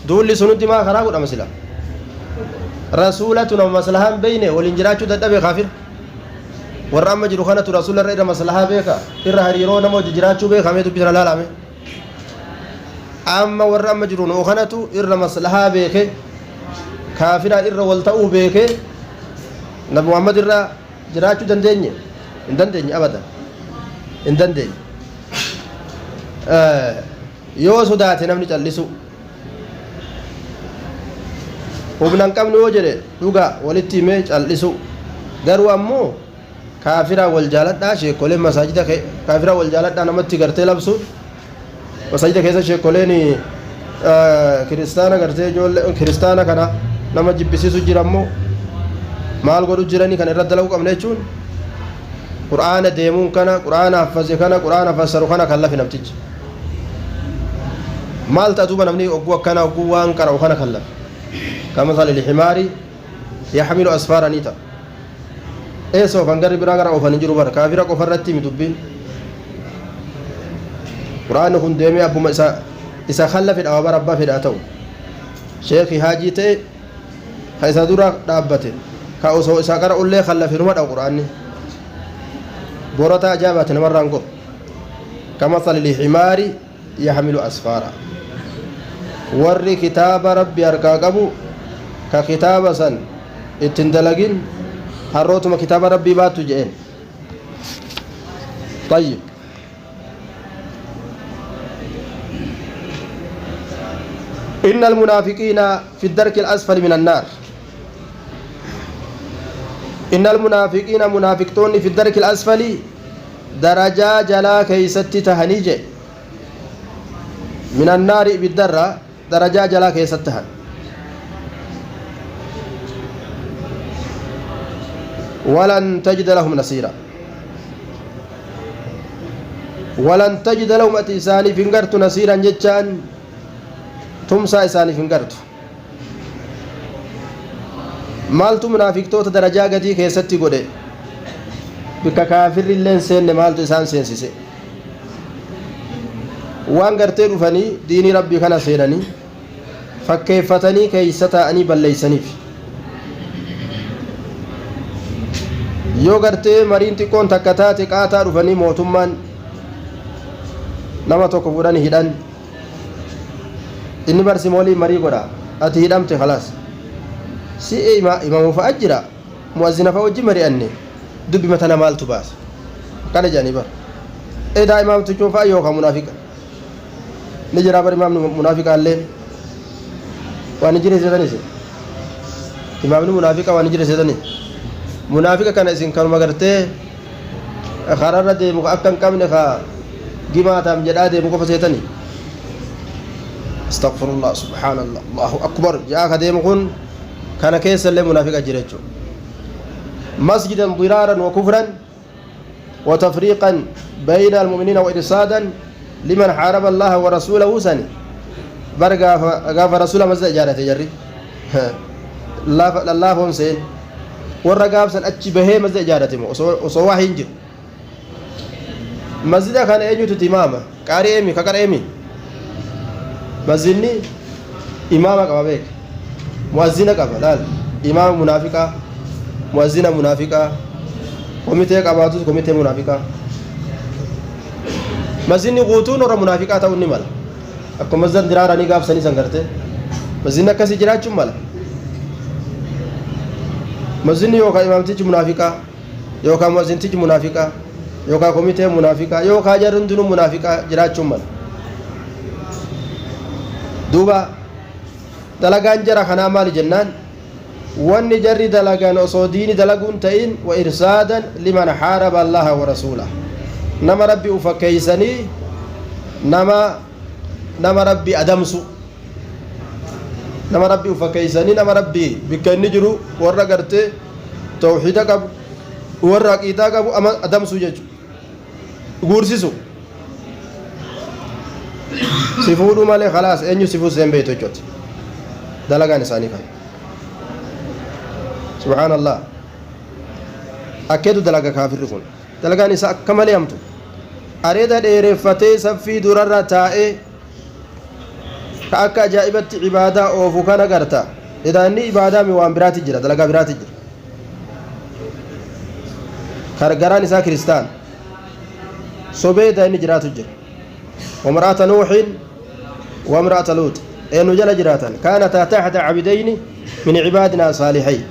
دول لسون انت ما خراج ولا مسلا رسولتنا مسلها بينه والإنجراج تدبي كافر warra amma jiru kanatu rasuularra irra maslahaa beeka irra hariiroo nama hojii jiraachuu beeka meetu bira laalame amma warra amma jiru noo kanatu irra maslahaa beeke kaafira irra wal ta'uu beeke nabi muhammad irra jiraachuu dandeenye hin dandeenye abadan hin dandeenye yoo sodaate namni callisu humna hin qabne yoo jedhe dhugaa walitti himee callisu garuu ammoo kaafira wal jaaladhaa sheekoleen masaajida kaafira wal jaaladhaa namatti gartee labsu masaajida keessa sheekoleen kiristaana gartee ijoollee kiristaana kana nama jibbisiisu jira ammoo maal godhu jiranii kan irratti dalaguu qabna jechuun qur'aana deemuun kana qur'aana haffaze kana qur'aana fassaru kana kan lafi namtichi maal ta'atuuba namni ogguu akkana ogguu waan qara'u kana kan lafi kamasali lihimaari yaxmilu asfaaranii ta'a eso kan garri biraa gara ofan jiru bar kaafira qofarratti mi dubbiin qur'aan kun deemee abbuma isa khalla fedha wabar abbaa fedha ta'u sheekhi haajii ta'e ka isa dura dhaabbate ka osoo isa qara ullee khalla firuma dha qur'aanni borota ajaabaate namarraan go kama salli himaari yaxmilu asfaara warri kitaaba rabbi harkaa qabu ككتابة سن اتندلقين هروتما كتاب ربي باتو جئين طيب إن المنافقين في الدرك الأسفل من النار إن المنافقين منافقون في الدرك الأسفل درجة جلا كيست تهنيجة من النار بالدرة درجة جلا كيست تهن ولن تجد لهم نصيرا ولن تجد لهم أتيساني فنقرت نصيرا جتشان تمسا إساني فنقرت مالتو منافقتوتا درجة قدي كيستي قده بكا كافر اللين سين مالتو إسان سينسيسي وان قرتي رفني ديني ربي كان سيراني فكيفتني كيستا أني بليسانيف yoo gartee mariin xiqqoon takka taate qaataa dhufanii mootummaan nama tokko fuudhanii hidhan inni barsi moolii marii godha ati hidhamte khalaas si imamu fa'a jira muazzina fa'a wajji mari'anne dubbi matana maaltu baasa kana jedhanii bar edaa imaamtichuun fa'a yookaan munaafiqa ni jira bar imaamni munaafiqaallee waan jire seetanis imaamni munaafiqa waan jire seetanis munaafiqa kana isin kanuma gartee karaarra deemu akka hin qabne ka gimaataam jedhaa deemu qofa seetanii astaghfirullah subhaanallah allahu akbar jaa ka deemu kun kana keessa illee munaafiqa jira jechuudha masjidan diraaran wa kufran wa tafriiqan bayna almu'miniina wa irsaadan liman xaaraba allaha wa rasuulahu sani bar gaafa rasuula masjida ijaarate jarri lallaafoon seen warra gaabsan achi bahee masjida ijaarate moo osoo waa hin jiru masjida kana eenyutu imaama qaarii emi ka qara emi masjidni imaama qaba beek muazzina qaba laal imaama munaafiqaa muazzina munaafiqaa komitee qabaatus komitee munaafiqaa masjidni guutuun warra munaafiqaa ta'uu ni mala akkuma masjidan diraaranii gaabsanii san garte masjidni akkasii jiraachuun mala masjidni yookaan imaamtichi munaafiqaa yookaan muazzintichi munaafiqaa yookaan komitee munaafiqaa yookaan jarri hundinuu munaafiqaa jiraachuun mala duuba dalagaan jara kanaa maali jennaan wanni jarri dalagaan osoo diini dalaguun ta'in wa irsaadan liman xaaraba allaha wa rasuulah nama rabbi ufakkeeysanii nama rabbi adamsu nama rabbi ufakkeeysanii nama rabbi bikka inni jiru warra gartee tawxiida qabu warra aqiidaa qabu adamsu jechu guursisu si fuudhu malee khalaas eenyu si fuudhu seen beeytu jechuuti dalagaan isaanii kan subhaanallah akkeetu dalaga kaafirri kun dalagaan isaa akka malee hamtu areeda dheereffatee saffii durarra taa'ee ka akka ajaa'ibatti ibaadaa oofu kana garta idaanni ibaadaa mi waan biraati jira dalagaa biraati jira gargaraan isaa kiristaan sobee idaanni jiraatu jira وامرأة نوح وامرأة لوط إنه جل جراتا كانتا تحت عبدين من عبادنا صالحين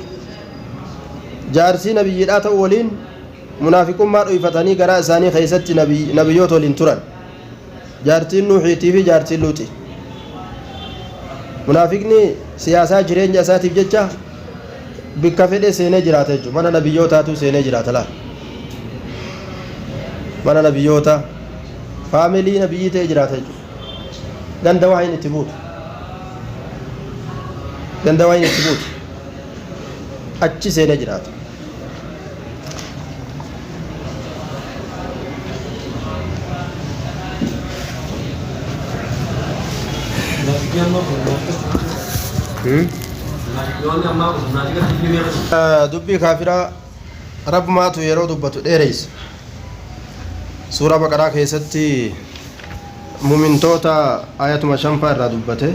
جارسي نبيات أولين منافقون ما رؤيفتني قراء ثاني خيست نبيوت ولنتران جارتي نوحي في جارتي لوطي منافقني سياسة جرين جاساتي بججة بكفل سيني جراتا من نبيوتاتو سيني جراتا لا من نبيوتا فاميلي نبيته جراتا ganda waa inni tibuutu achi seenee jiraata dubbii kaafiraa rabbumaatu yeroo dubbatu dheereysa suuraa baqaraa keessatti mumintoota ayatuma shanfaa irraa dubbate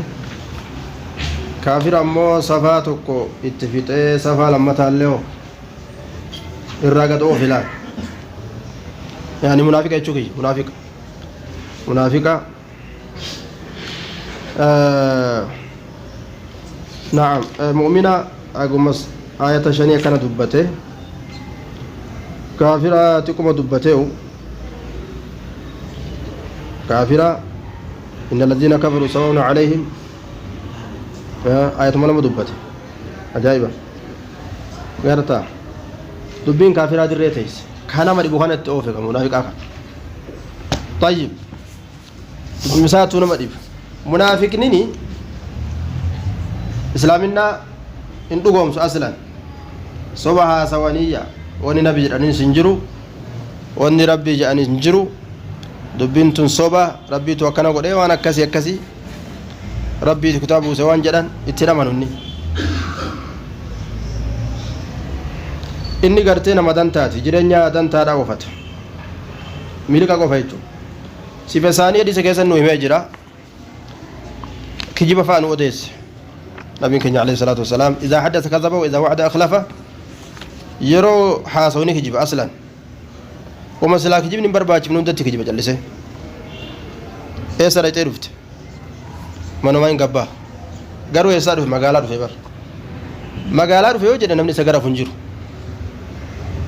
kaafira ammoo safaa tokko itti fixee safaa lammataallee irraa gad oofilaan yaani munaafiqa jechuu kiyya munaafiqa نعم مؤمنة أقومس آية شنية كانت دبته كافرة تقوم دبته كافرة إن الذين كفروا سواء عليهم آية ملما دبته عجائبة غيرتا دبين كافرة دريتيس كان ما يبغون التوفيق منافق آخر طيب مساتو نما ديب منافق نيني إسلامنا إن دقوم أصلا صباحا سوانية وني نبي جراني سنجرو وني ربي جراني سنجرو دبين تن صبا ربي توكنا قد وانا كسي كسي ربي كتابه سوان جران اترامنوني inni gartee nama dantaati jireenya dantaadha qofata milika qofa jechuudha sifa isaanii hadiisa keessa nu himee jira kijiba fa'aa nu odeesse nabiin keenya alayhi salaatu wasalaam idaa haddasa kazaba wa idaa wacda akhlafa yeroo haasawni kijiba aslan uma silaa kijibni hin barbaachifne hundatti kijiba callise eessa dhaqxee dhufte manumaa hin gabbaa garuu eessaa dhufe magaalaa dhufe bar magaalaa dhufe yoo jedhe namni isa garaaf hin jiru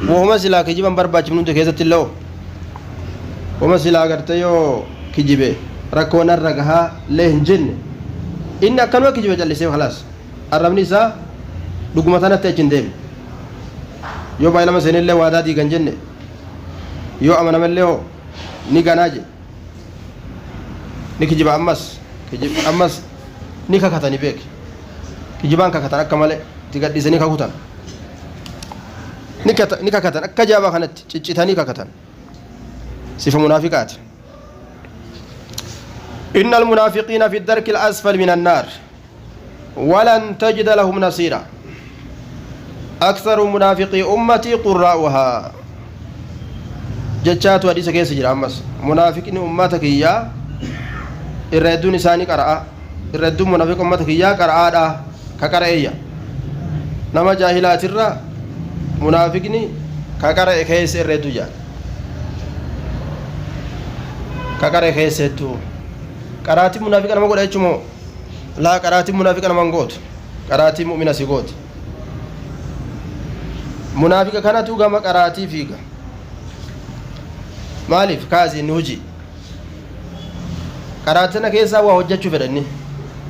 وهما سلا كجيبان برباج من دو كيزة اللو وما سلا قرتيو كجيبه ركونا الرقها لين جن إن كانوا كجيبه جلسيه خلاص الرمني سا لقمتنا تيجن ديم يو بايلا مسين اللي وادا دي جن يو أمنا من اللي نيجاناجي نكجيب أمس كجيب أمس نيكا كتاني بيك كجيبان كتانا كمالي تيجا ديزني كاكوتان نكاكتن أكجابا كانت تشتاني كاكتن صفة منافقات إن المنافقين في الدرك الأسفل من النار ولن تجد لهم نصيرا أكثر منافقي أمتي قراؤها جتشات وديس كيس جرى أمس منافقين أمتك إياه الردون إساني قرأ الردون منافق أمتك إياه قرأ كقرأية نما جاهلات الرّ منافقني كاكارا كيس الردو جان كاكارا كيس الدو كراتي منافق أنا ما قول أيشمو لا كراتي منافق أنا ما نقول كراتي مؤمن سيقول منافق كانت توقع ما كراتي فيك مالف كازي نوجي كراتنا كيسا وهجة شوفرني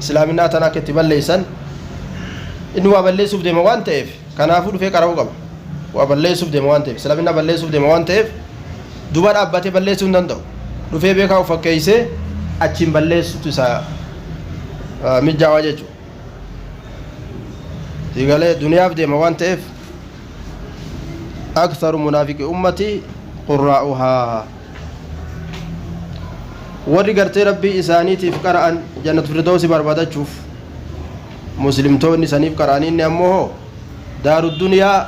إسلامنا تنا كتب الليسان إنه أبليس بدي موان تيف كان أفود في كراوغم وبلّيسوف ديموانتيف سلامنا بلّيسوف ديموانتيف دوبار أبّاتي بلّيسوف نندو رفي بيكا وفكيسي أتشين بلّيسوف تسا مجا واججو تيغالي دنيا في ديموانتيف أكثر منافق أمتي قراؤها warri gartee rabbii isaaniitiif qara'an jannat firdoosi barbaadachuuf muslimtoonni saniif qara'an inni ammoo daaru duniyaa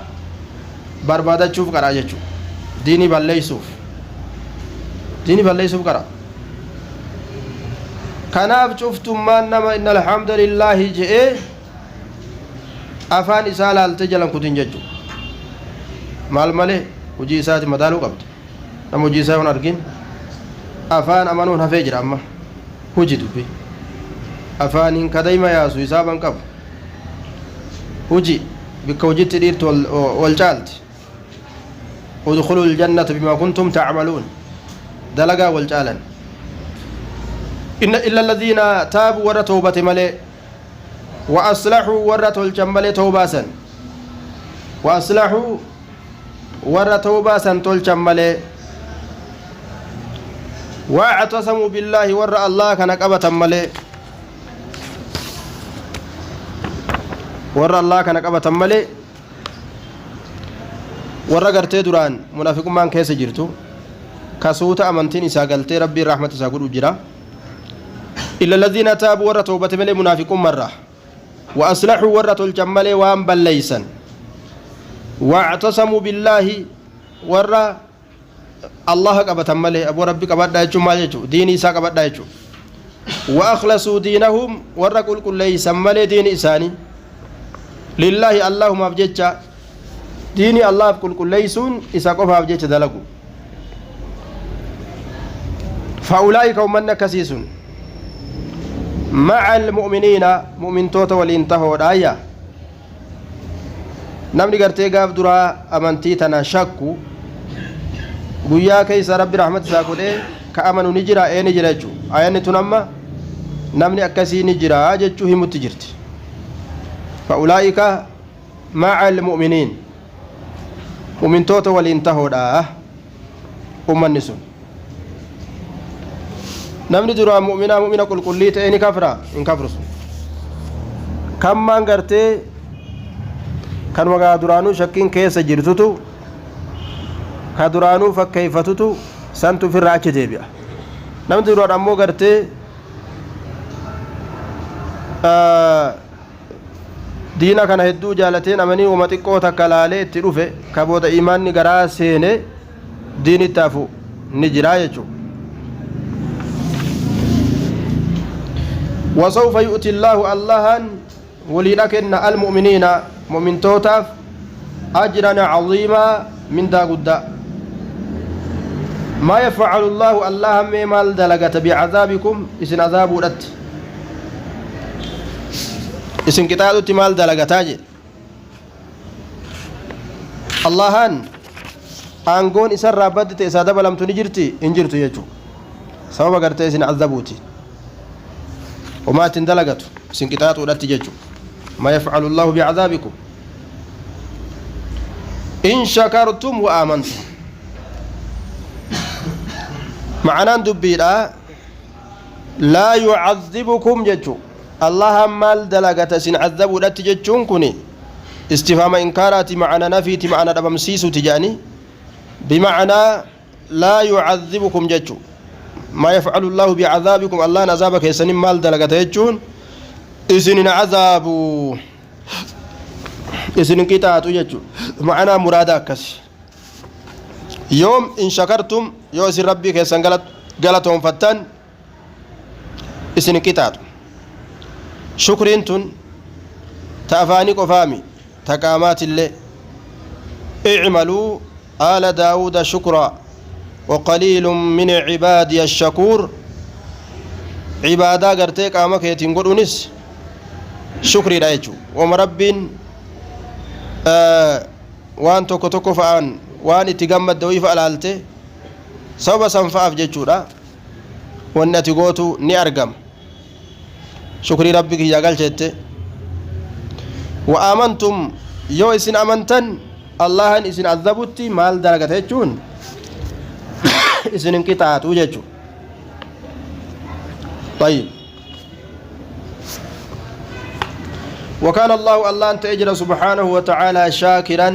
barbaadachuuf qaraa jechuudha diinii balleessuuf qaraa kanaaf cuftummaan nama inna alhamdulillaahi je'ee afaan isaa laaltee jalan kutin jechuudha maal malee hojii isaati madaaluu qabdu nama hojii isaa hin argin afaan amanuun hafee jira amma hojii dubbi afaaniin kadayma yaasu hisaaban qabu hojii bikka hojiitti dhiirtu wal caalti ادخلوا الجنة بما كنتم تعملون دلقا والجالا إن إلا الذين تابوا ورا توبة ملئ وأصلحوا ورا تلجمل توباسا وأصلحوا ورا توباسا تلجمل واعتصموا بالله ورا الله كان قبة ملئ ورا الله كان قبة ملئ warra gartee duraan munaafiqummaan keessa jirtu kasuuta amantiin isaa galtee rabbii rahmata isaa godhu jira illa alladhiina taabu warra toobate malee munaafiqummarra wa aslahuu warra tolchan malee waan balleeysan wa'tasamuu billaahi warra allaha qabatan malee aboo rabbi qabadhaa jechuun maal jechuu diinii isaa qabadhaa jechuu wa akhlasuu diinahum warra qulqulleeysan malee diini isaanii lillaahi allahumaaf jecha diini allaaf qulqulleeysuun isa qofaaf jecha dalagu fa'ulaa'ika ummanni akkasiisun مع المؤمنين مؤمن توتا والانتهوا الآية نمني قرتي قاف درا أمنتي تنا شكو قويا كيس ربي رحمة ساكولي كأمنوا نجرا ايه نجرا جو آياني تنمى نمني أكسي نجرا جتشو هم تجرت فأولئك مع المؤمنين مؤمن توتا والانتهوا الآية أمنسون namni dura mu'mina qulqullii ta'e ni kafra in kafrusu kammaan gartee kan wagaa duraanuu shakkiin keessa jirtutu ka duraanuu fakkeeffatutu santu firra achi deebi'a namni dura ammoo gartee diina kana hedduu jaalateen amanii uma xiqqoo takka laalee itti dhufe ka booda imaanni garaa seene diinitti hafu ni jiraa jechuudha وسوف يؤتي الله اللهن ولنكن المؤمنين مؤمن توتاف أجرا عظيما من دا قد ما يفعل الله اللهم مال دلقة بعذابكم إسن عذاب ودت إسن كتاب مال دلقة تاجر اللهن أنقون إسن رابدت إسادة بلم تنجرتي انجرتي يجو سوف قرت إسن عذابوتي وما تندلقت سنكتات ولا تججو ما يفعل الله بعذابكم إن شكرتم وآمنتم معنى دبيرا لا يعذبكم ججو الله مال دلقت سن عذب ولا تججون كني استفهام إنكارات معنى نفيت معنى دبمسيس تجاني بمعنى لا يعذبكم ججو ما يفعل الله بعذابكم الله نذابك يسنين مال دلقته يجون إسنين عذاب إسنين كتاتو يجون معنا مرادك يوم إن شكرتم يوسي ربك يسن قلتهم فتن إسنين كتاتو شكرينتن تأفاني قفامي تقامات الله اعملوا آل داود شكرا وقليل من عبادي الشكور عبادة قرتك أمك يتنقلونس شكري رايجو ومربين وان توكو توكو فان وان اتقامت دوي فألالته سوف سنفعف جيجورا وان اتقوتو ني أرقم شكري ربك يا قلت وآمنتم يو اسن أمنتن الله اسن عذبتي مال درجة يجون اسن انقطعت وجهه طيب وكان الله أنت أجر سبحانه وتعالى شاكرا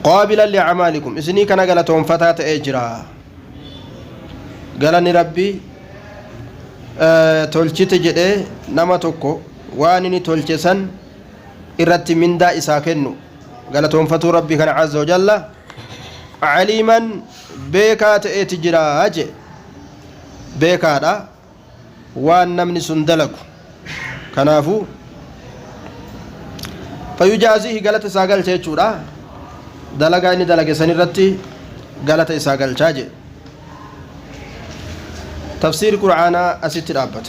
قابلا لأعمالكم اسني كان قالتهم فتاة أجرا قالني ربي تولشت جده نما توكو وانني تولشسن إرت من دا إساكنو قالتهم فتو ربي كان عز وجل عليما بيكات اتجراج بيكادا وان نمني سندلكو كنافو فيجازيه غلط ساغل چچودا دلغا اني دلغه سنرتي غلط ساغل چاجه تفسير قرآن أسيت رابط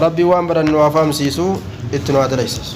ربي وامر النوافام سيسو اتنوات ليسس